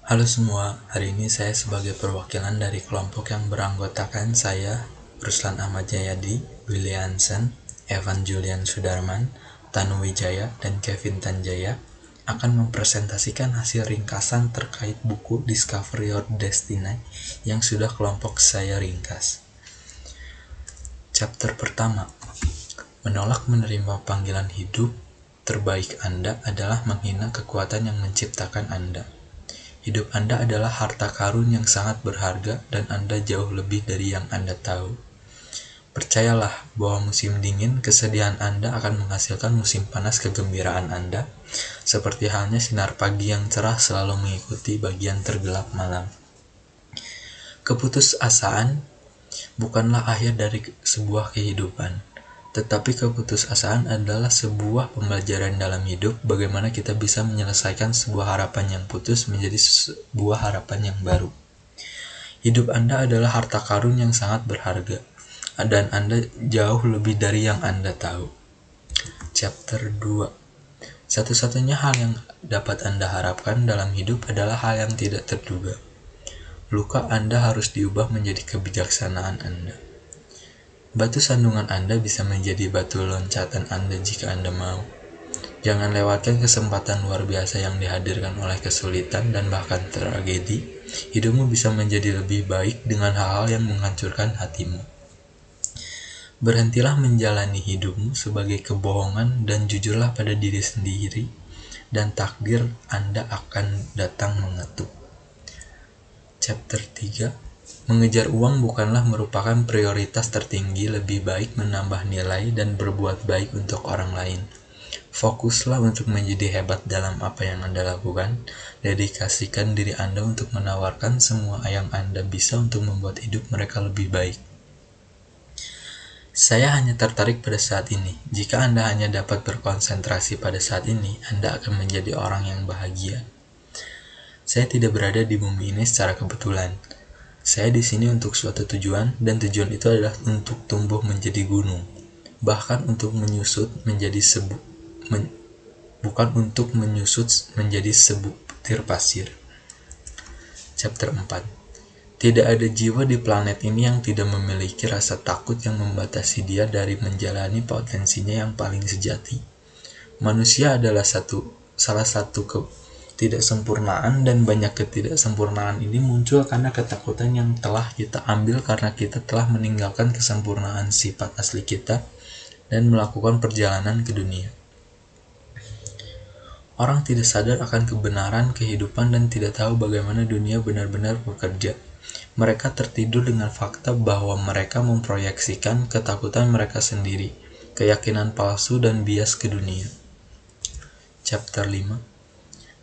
Halo semua, hari ini saya sebagai perwakilan dari kelompok yang beranggotakan saya, Ruslan Ahmad Jayadi, Willy Hansen, Evan Julian Sudarman, Tanu Wijaya, dan Kevin Tanjaya akan mempresentasikan hasil ringkasan terkait buku Discover Your Destiny yang sudah kelompok saya ringkas. Chapter pertama, menolak menerima panggilan hidup terbaik Anda adalah menghina kekuatan yang menciptakan Anda. Hidup Anda adalah harta karun yang sangat berharga dan Anda jauh lebih dari yang Anda tahu. Percayalah bahwa musim dingin, kesedihan Anda akan menghasilkan musim panas kegembiraan Anda, seperti halnya sinar pagi yang cerah selalu mengikuti bagian tergelap malam. Keputusasaan bukanlah akhir dari sebuah kehidupan, tetapi keputusasaan adalah sebuah pembelajaran dalam hidup bagaimana kita bisa menyelesaikan sebuah harapan yang putus menjadi sebuah harapan yang baru. Hidup Anda adalah harta karun yang sangat berharga, dan Anda jauh lebih dari yang Anda tahu. Chapter 2. Satu-satunya hal yang dapat Anda harapkan dalam hidup adalah hal yang tidak terduga. Luka Anda harus diubah menjadi kebijaksanaan Anda. Batu sandungan Anda bisa menjadi batu loncatan Anda jika Anda mau. Jangan lewatkan kesempatan luar biasa yang dihadirkan oleh kesulitan dan bahkan tragedi. Hidupmu bisa menjadi lebih baik dengan hal-hal yang menghancurkan hatimu. Berhentilah menjalani hidupmu sebagai kebohongan dan jujurlah pada diri sendiri, dan takdir Anda akan datang mengetuk. Chapter 3. Mengejar uang bukanlah merupakan prioritas tertinggi, lebih baik menambah nilai dan berbuat baik untuk orang lain. Fokuslah untuk menjadi hebat dalam apa yang Anda lakukan. Dedikasikan diri Anda untuk menawarkan semua yang Anda bisa untuk membuat hidup mereka lebih baik. Saya hanya tertarik pada saat ini. Jika Anda hanya dapat berkonsentrasi pada saat ini, Anda akan menjadi orang yang bahagia. Saya tidak berada di bumi ini secara kebetulan. Saya di sini untuk suatu tujuan, dan tujuan itu adalah untuk tumbuh menjadi gunung, bahkan untuk menyusut menjadi bukan untuk menyusut menjadi sebutir pasir. Chapter 4. Tidak ada jiwa di planet ini yang tidak memiliki rasa takut yang membatasi dia dari menjalani potensinya yang paling sejati. Manusia adalah salah satu ketidaksempurnaan, dan banyak ketidaksempurnaan ini muncul karena ketakutan yang telah kita ambil karena kita telah meninggalkan kesempurnaan sifat asli kita dan melakukan perjalanan ke dunia. Orang tidak sadar akan kebenaran kehidupan dan tidak tahu bagaimana dunia benar-benar bekerja. Mereka tertidur dengan fakta bahwa mereka memproyeksikan ketakutan mereka sendiri, keyakinan palsu dan bias ke dunia. Chapter 5.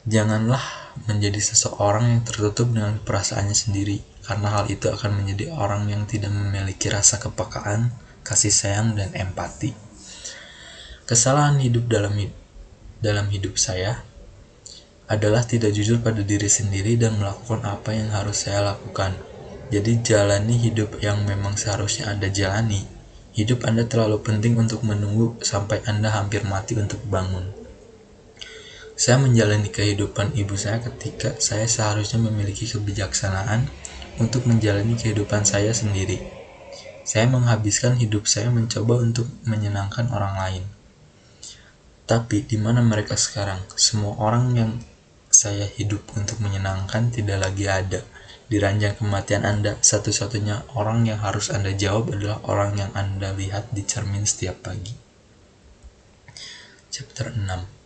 Janganlah menjadi seseorang yang tertutup dengan perasaannya sendiri, karena hal itu akan menjadi orang yang tidak memiliki rasa kepekaan, kasih sayang, dan empati. Kesalahan hidup dalam hidup saya adalah tidak jujur pada diri sendiri dan melakukan apa yang harus saya lakukan. Jadi jalani hidup yang memang seharusnya Anda jalani. Hidup Anda terlalu penting untuk menunggu sampai Anda hampir mati untuk bangun. Saya menjalani kehidupan ibu saya ketika saya seharusnya memiliki kebijaksanaan untuk menjalani kehidupan saya sendiri. Saya menghabiskan hidup saya mencoba untuk menyenangkan orang lain. Tapi di mana mereka sekarang? Semua orang yang saya hidup untuk menyenangkan tidak lagi ada. Di ranjang kematian Anda, satu-satunya orang yang harus Anda jawab adalah orang yang Anda lihat di cermin setiap pagi. Chapter 6.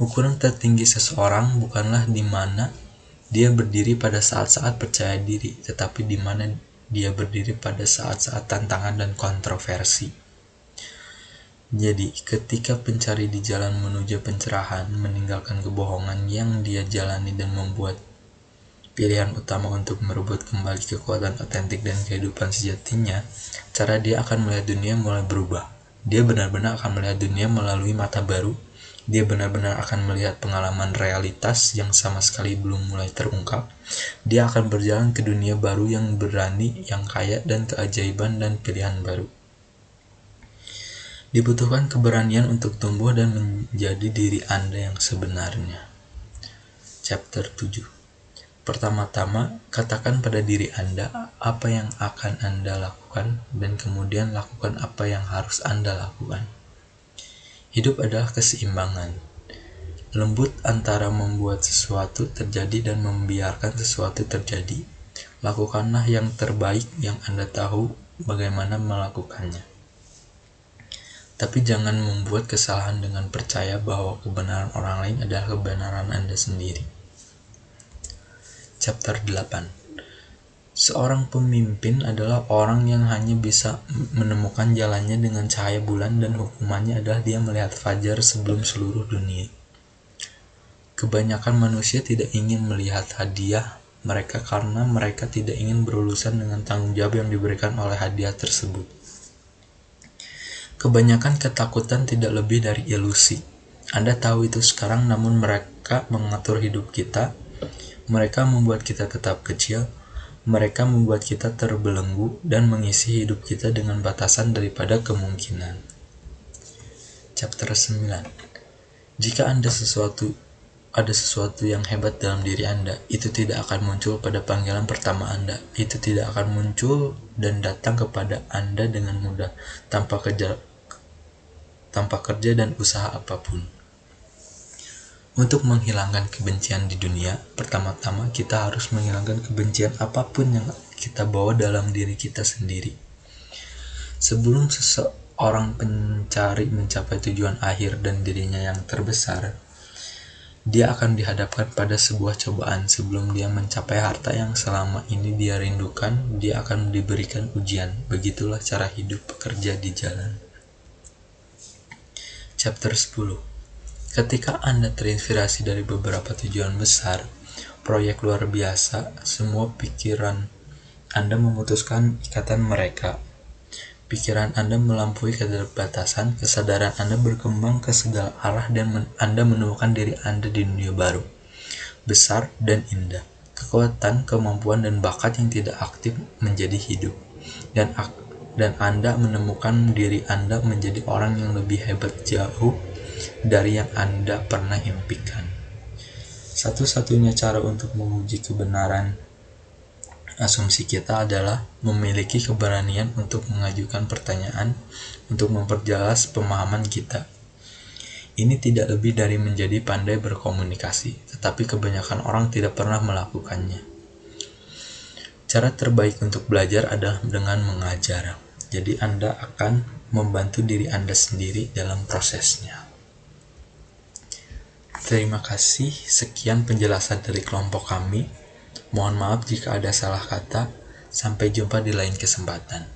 Ukuran tertinggi seseorang bukanlah di mana dia berdiri pada saat-saat percaya diri, tetapi di mana dia berdiri pada saat-saat tantangan dan kontroversi. Jadi, ketika pencari di jalan menuju pencerahan meninggalkan kebohongan yang dia jalani dan membuat pilihan utama untuk merebut kembali kekuatan otentik dan kehidupan sejatinya, cara dia akan melihat dunia mulai berubah. Dia benar-benar akan melihat dunia melalui mata baru. Dia benar-benar akan melihat pengalaman realitas yang sama sekali belum mulai terungkap. Dia akan berjalan ke dunia baru yang berani, yang kaya, dan keajaiban dan pilihan baru. Dibutuhkan keberanian untuk tumbuh dan menjadi diri Anda yang sebenarnya. Chapter 7. Pertama-tama, katakan pada diri Anda apa yang akan Anda lakukan, dan kemudian lakukan apa yang harus Anda lakukan. Hidup adalah keseimbangan, lembut antara membuat sesuatu terjadi dan membiarkan sesuatu terjadi. Lakukanlah yang terbaik yang Anda tahu bagaimana melakukannya. Tapi jangan membuat kesalahan dengan percaya bahwa kebenaran orang lain adalah kebenaran Anda sendiri. Chapter 8. Seorang pemimpin adalah orang yang hanya bisa menemukan jalannya dengan cahaya bulan, dan hukumannya adalah dia melihat fajar sebelum seluruh dunia. Kebanyakan manusia tidak ingin melihat hadiah mereka karena mereka tidak ingin berurusan dengan tanggung jawab yang diberikan oleh hadiah tersebut. Kebanyakan ketakutan tidak lebih dari ilusi. Anda tahu itu sekarang, namun mereka mengatur hidup kita. Mereka membuat kita tetap kecil, mereka membuat kita terbelenggu dan mengisi hidup kita dengan batasan daripada kemungkinan. Chapter 9. Jika ada sesuatu yang hebat dalam diri Anda, itu tidak akan muncul pada panggilan pertama Anda. Itu tidak akan muncul dan datang kepada Anda dengan mudah, tanpa kerja dan usaha apapun. Untuk menghilangkan kebencian di dunia, pertama-tama kita harus menghilangkan kebencian apapun yang kita bawa dalam diri kita sendiri. Sebelum seseorang pencari mencapai tujuan akhir dan dirinya yang terbesar, dia akan dihadapkan pada sebuah cobaan. Sebelum dia mencapai harta yang selama ini dia rindukan, dia akan diberikan ujian. Begitulah cara hidup pekerja di jalan. Chapter 10. Ketika Anda terinspirasi dari beberapa tujuan besar, proyek luar biasa, semua pikiran Anda memutuskan ikatan mereka. Pikiran Anda melampaui keterbatasan, kesadaran Anda berkembang ke segala arah, dan Anda menemukan diri Anda di dunia baru, besar dan indah. Kekuatan, kemampuan, dan bakat yang tidak aktif menjadi hidup, dan Anda menemukan diri Anda menjadi orang yang lebih hebat jauh dari yang Anda pernah impikan. Satu-satunya cara untuk menguji kebenaran asumsi kita adalah memiliki keberanian untuk mengajukan pertanyaan untuk memperjelas pemahaman kita. Ini tidak lebih dari menjadi pandai berkomunikasi, tetapi kebanyakan orang tidak pernah melakukannya. Cara terbaik untuk belajar adalah dengan mengajar. Jadi Anda akan membantu diri Anda sendiri dalam prosesnya. Terima kasih, sekian penjelasan dari kelompok kami. Mohon maaf jika ada salah kata. Sampai jumpa di lain kesempatan.